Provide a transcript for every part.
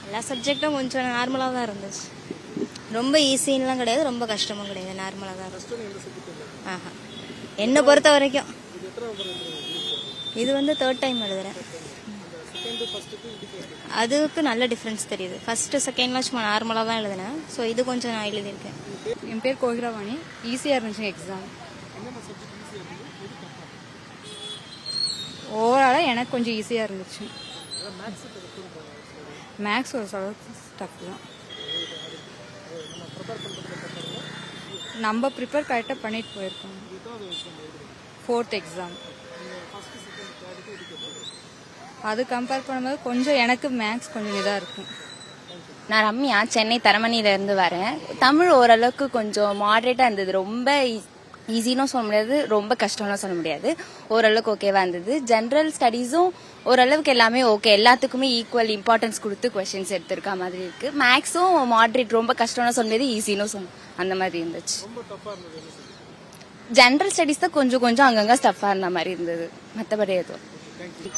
எல்லா சப்ஜெக்ட்டும் கொஞ்சம் நார்மலாக தான் இருந்துச்சு. ரொம்ப ஈஸின்லாம் கிடையாது, ரொம்ப கஷ்டமும் கிடையாது, நார்மலாக தான் இருந்துச்சு. ஆஹா, என்னை பொறுத்த வரைக்கும் இது வந்து 3rd டைம் எழுதுறேன். அதுக்கு நல்ல டிஃப்ரென்ஸ் தெரியுது. ஃபர்ஸ்ட்டு செகண்ட்லாம் சும்மா நார்மலாக தான் எழுதினேன். ஸோ இது கொஞ்சம் நான் எழுதியிருக்கேன். என் பேர் கோகிராவாணி. ஈஸியாக இருந்துச்சு எக்ஸாம். ஓவராலாக எனக்கு கொஞ்சம் ஈஸியாக இருந்துச்சு. மேக்ஸ் ஒரு டஃப் தான். நம்ம ப்ரிப்பேர் கரெக்டாக பண்ணிட்டு போயிருக்கோம். 4th எக்ஸாம் அது கம்பேர் பண்ணும்போது கொஞ்சம் எனக்கு மேக்ஸ் கொஞ்சம் இதாக இருக்கும். நான் ரம்யா, சென்னை தரமணியிலேருந்து வரேன். தமிழ் ஓரளவுக்கு கொஞ்சம் மாடரேட்டாக இருந்தது. ரொம்ப ஈஸினும் சொல்ல முடியாது, ரொம்ப கஷ்டம்னு சொல்ல முடியாது. ஓரளவுக்கு ஓகேவா இருந்தது. ஜென்ரல் ஸ்டடீஸும் ஓரளவுக்கு எல்லாமே ஓகே, எல்லாத்துக்குமே ஈக்குவல் இம்பார்ட்டன்ஸ் கொடுத்து கொஸ்டின்ஸ் எடுத்திருக்க மாதிரி இருக்கு. மேக்ஸும் மாடரேட், ரொம்ப கஷ்டம்னு சொல்ல முடியாது, ஈஸினும் அந்த மாதிரி இருந்துச்சு. ஜென்ரல் ஸ்டடீஸ் தான் கொஞ்சம் கொஞ்சம் அங்கங்க ஸ்டஃபாக இருந்த மாதிரி இருந்தது, மற்றபடி எதுவும்.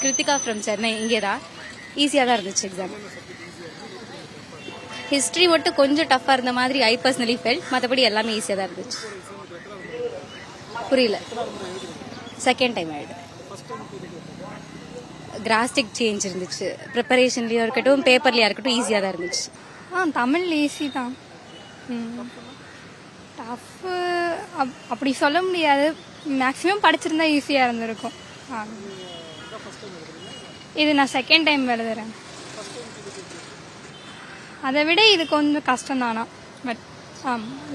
கிருத்திகா ஃப்ரம் சென்னை. இங்கே தான் ஈஸியாக தான் இருந்துச்சு எக்ஸாம். ஹிஸ்ட்ரி மட்டும் கொஞ்சம் டஃப்பாக இருந்த மாதிரி ஐ பர்சனலி ஃபெல்ட், மற்றபடி எல்லாமே ஈஸியாக தான் இருந்துச்சு. புரியல. 2nd டைம் ஆயிடுது. கிராஸ்டிக் சேஞ்ச் இருந்துச்சு. ப்ரிப்பரேஷன்லேயும் இருக்கட்டும், பேப்பர்லையாக இருக்கட்டும், ஈஸியாக தான் இருந்துச்சு. தமிழ் ஈஸி தான். டஃப்பு அப்படி சொல்ல முடியாது. மேக்ஸிமம் படிச்சிருந்தா ஈஸியாக இருந்திருக்கும். இது நான் 2nd டைம் எழுதுறேன். அதை விட இது கொஞ்சம் கஷ்டம் தானா. பட்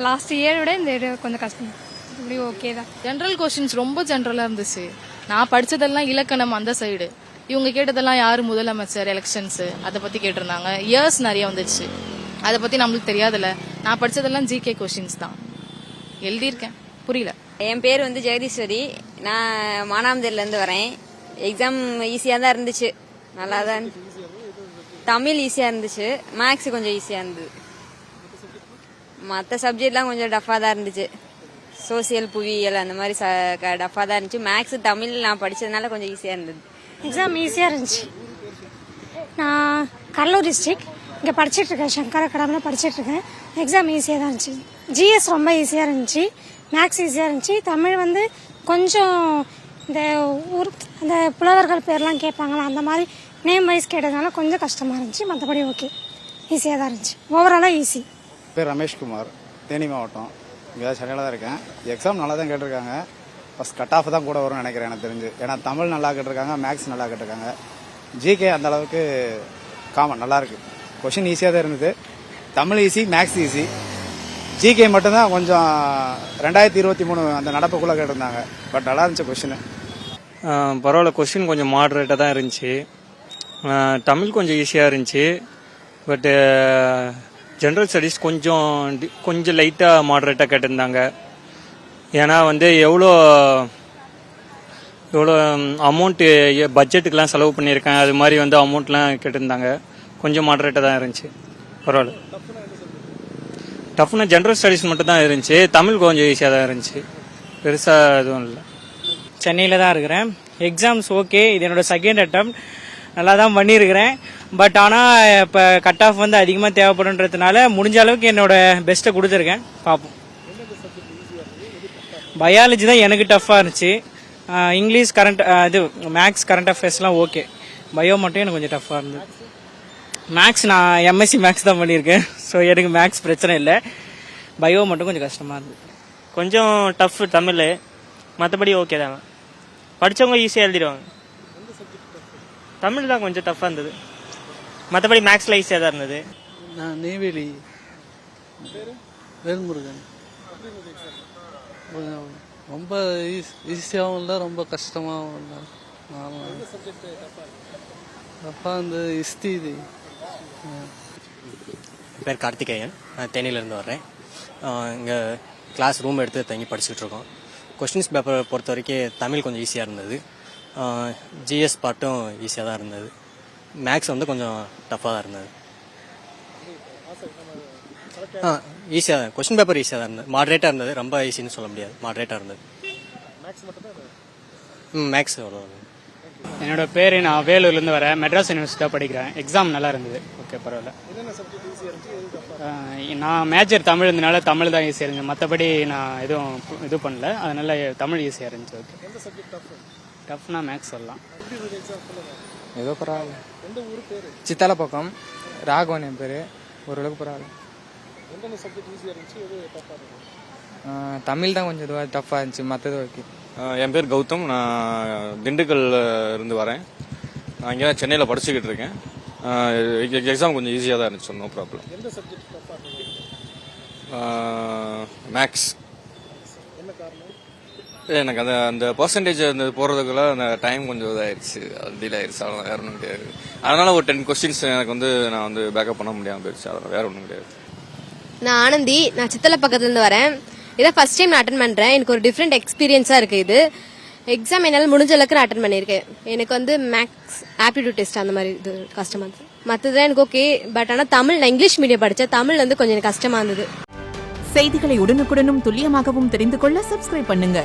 லாஸ்ட் இயர் விட இந்த இது கொஞ்சம் கஷ்டம். இப்படி ஓகே தான். ஜென்ரல் கொஸ்டின்ஸ் ரொம்ப ஜென்ரலாக இருந்துச்சு. நான் படித்ததெல்லாம் இலக்கணம் அந்த சைடு, இவங்க கேட்டதெல்லாம் யார் முதலமைச்சர், எலெக்ஷன்ஸு அதை பற்றி கேட்டிருந்தாங்க. இயர்ஸ் நிறைய வந்துச்சு, அதை பற்றி நம்மளுக்கு தெரியாதுல்ல. நான் படித்ததெல்லாம் ஜிகே கொஸ்டின்ஸ் தான் எழுதியிருக்கேன். புரியல. என் பேர் வந்து ஜெகதீஸ்வரி. நான் மானாமதுரிலேருந்து வரேன். எக்ஸாம் ஈஸியாக தான் இருந்துச்சு, நல்லா தான். தமிழ் ஈஸியாக இருந்துச்சு, மேக்ஸ் கொஞ்சம் ஈஸியாக இருந்தது. மற்ற சப்ஜெக்ட்லாம் கொஞ்சம் டஃப்பாக தான் இருந்துச்சு. சோசியல், புவியியல் அந்த மாதிரி டஃப்பாக தான் இருந்துச்சு. மேக்ஸ் தமிழ் நான் படித்ததுனால கொஞ்சம் ஈஸியாக இருந்தது. எக்ஸாம் ஈஸியாக இருந்துச்சு. நான் கடலூர் டிஸ்ட்ரிக்ட் இங்கே படிச்சிட்ருக்கேன், சங்கர கடமில் படிச்சிட்ருக்கேன். எக்ஸாம் ஈஸியாக தான் இருந்துச்சு. ஜிஎஸ் ரொம்ப ஈஸியாக இருந்துச்சு, மேக்ஸ் ஈஸியாக இருந்துச்சு. தமிழ் வந்து கொஞ்சம் இந்த ஊர் அந்த புலவர்கள் பேர்லாம் கேட்பாங்களா, அந்த மாதிரி நேம் வைஸ் கேட்டதுனால கொஞ்சம் கஷ்டமாக இருந்துச்சு. மற்றபடி ஓகே, ஈஸியாக தான் இருந்துச்சு. ஓவராலாக ஈஸி. பேர் ரமேஷ்குமார், தேனி மாவட்டம். இங்கே தான் சென்னையில் தான் இருக்கேன். எக்ஸாம் நல்லா தான் கேட்டிருக்காங்க. ஃபஸ்ட் கட் ஆஃப் தான் கூட வரும்னு நினைக்கிறேன் எனக்கு தெரிஞ்சு. ஏன்னா தமிழ் நல்லா கேட்டிருக்காங்க, மேக்ஸ் நல்லா கேட்டிருக்காங்க. ஜிகே அந்த அளவுக்கு காமன் நல்லா இருக்கு. கொஷின் ஈஸியாக தான் இருந்தது. Tamil easy, maths easy. GK மட்டும்தான் கொஞ்சம் 2023 அந்த நடப்புக்குள்ளே கேட்டிருந்தாங்க. பட் நல்லா இருந்துச்சு கொஷின். பரவாயில்ல, கொஸ்டின் கொஞ்சம் மாடரேட்டாக தான் இருந்துச்சு. தமிழ் கொஞ்சம் ஈஸியாக இருந்துச்சு. பட்டு ஜென்ரல் ஸ்டடீஸ் கொஞ்சம் லைட்டாக மாடரேட்டாக கேட்டிருந்தாங்க. ஏன்னா வந்து எவ்வளோ அமௌண்ட்டு பட்ஜெட்டுக்கெலாம் செலவு பண்ணியிருக்கேன், அது மாதிரி வந்து அமௌண்ட்லாம் கேட்டிருந்தாங்க. கொஞ்சம் மாடரேட்டாக தான் இருந்துச்சு. பரவாயில்ல. டஃப்னா ஜென்ரல் ஸ்டடீஸ் மட்டும் தான் இருந்துச்சு. தமிழ் கொஞ்சம் ஈஸியாக தான் இருந்துச்சு, பெருசாக எதுவும் இல்லை. சென்னையில் தான் இருக்கிறேன். எக்ஸாம்ஸ் ஓகே, இது என்னோட 2nd அட்டெம்ப்ட். நல்லா தான் பண்ணியிருக்கிறேன். பட் ஆனால் இப்போ கட் ஆஃப் வந்து அதிகமாக தேவைப்படுன்றதுனால முடிஞ்ச அளவுக்கு என்னோட பெஸ்ட்டை கொடுத்துருக்கேன். பார்ப்போம். பயாலஜி தான் எனக்கு டஃப்பாக இருந்துச்சு. இங்கிலீஷ் இது மேக்ஸ் கரண்ட் அஃபேர்ஸ்லாம் ஓகே. பயோ மட்டும் எனக்கு கொஞ்சம் டஃப்பாக இருந்தது. மேக்ஸ் நான் எம்எஸ்சி மேக்ஸ் தான் பண்ணியிருக்கேன். ஸோ எனக்கு மேக்ஸ் பிரச்சனை இல்லை. பயோ மட்டும் கொஞ்சம் கஷ்டமாக இருந்தது. கொஞ்சம் டஃப் தமிழ், மற்றபடி ஓகே தாங்க. படித்தவங்க ஈஸியாக எழுதிடுவாங்க. தமிழ் தான் கொஞ்சம் டஃப்பாக இருந்தது, மற்றபடி மேக்ஸில் ஈஸியாக தான் இருந்தது. நான் நெய்வேலி வேல்முருகன். ரொம்ப ஈஸியாகவும் இல்லை, ரொம்ப கஷ்டமாகவும் இல்லை. டஃப்பாக இந்த ஹிஸ்ட்ரி. பேர் கார்த்திகேயன், நான் தேனியிலேருந்து வர்றேன். இங்கே கிளாஸ் ரூம் எடுத்து தங்கி படிச்சுட்டு இருக்கோம். கொஸ்டின்ஸ் பேப்பரை பொறுத்த வரைக்கும் தமிழ் கொஞ்சம் ஈஸியாக இருந்தது. ஜிஎஸ் பார்ட்டும் ஈஸியாக தான் இருந்தது. மேக்ஸ் வந்து கொஞ்சம் டஃப்பாக தான் இருந்தது. ஈஸியாக தான், கொஸ்டின் பேப்பர் ஈஸியாக தான் இருந்தது. மாடரேட்டாக இருந்தது, ரொம்ப ஈஸின்னு சொல்ல முடியாது, மாடரேட்டாக இருந்தது. மேக்ஸ் அவ்வளோ. என்னோட பேர் நான் வேலூர்லேருந்து வரேன். மெட்ராஸ் யூனிவர்சிட்டியாக படிக்கிறேன். எக்ஸாம் நல்லா இருந்தது. ஓகே, பரவாயில்ல. நான் மேஜர் தமிழ் இருந்தனால தமிழ் தான் ஈஸியாக இருந்துச்சு. மற்றபடி நான் எதுவும் இது பண்ணல, அதனால தமிழ் ஈஸியாக இருந்துச்சு. ஓகே, டஃப்னா மேக்ஸ் சொல்லலாம். ஏதோ பரவாயில்ல. சித்தால பக்கம் ராகவன் என் பேர். ஓரளவுக்கு பரவாயில்ல. தமிழ் தான் கொஞ்சம் இதுவாக டஃப்பாக இருந்துச்சு, மற்றது ஓகே. என் பேர் கௌதம். நான் திண்டுக்கல்ல இருந்து வரேன். நான் இங்கே சென்னையில் படிச்சுக்கிட்டு இருக்கேன். எக்ஸாம் கொஞ்சம் ஈஸியாக தான் இருந்துச்சு, நோ ப்ராப்ளம். மேக்ஸ். எனக்கு அந்த பர்சன்டேஜ் அந்த போகிறதுக்குள்ள அந்த டைம் கொஞ்சம் இதாகிடுச்சு, டிலே ஆயிடுச்சு. அதெல்லாம் வேற ஒன்றும் கிடையாது. அதனால ஒரு 10 கொஸ்டின்ஸ் எனக்கு நான் பேக்கப் பண்ண முடியாமல் போயிடுச்சு. அதெல்லாம் வேற ஒன்றும் கிடையாது. நான் ஆனந்தி. நான் சித்தலை பக்கத்துலேருந்து வரேன். இதான் ஃபர்ஸ்ட் டைம் நான் அட்டன் பண்ணுறேன். எனக்கு ஒரு டிஃப்ரெண்ட் எக்ஸ்பீரியன்ஸாக இருக்குது. இது எக்ஸாம் என்னால் முடிஞ்ச அளவுக்கு நான் அட்டன் பண்ணியிருக்கேன். எனக்கு மேக்ஸ் ஆப்டிடியூட் டெஸ்ட் அந்த மாதிரி இது கஷ்டமாக இருந்தது. மற்றதுதான் எனக்கு ஓகே. பட் ஆனால் தமிழ், நான் இங்கிலீஷ் மீடியம் படித்தேன். தமிழ் கொஞ்சம் எனக்கு கஷ்டமாக இருந்தது. செய்திகளை உடனுக்குடனும் துல்லியமாகவும் தெரிந்து கொள்ள சப்ஸ்கிரைப் பண்ணுங்க.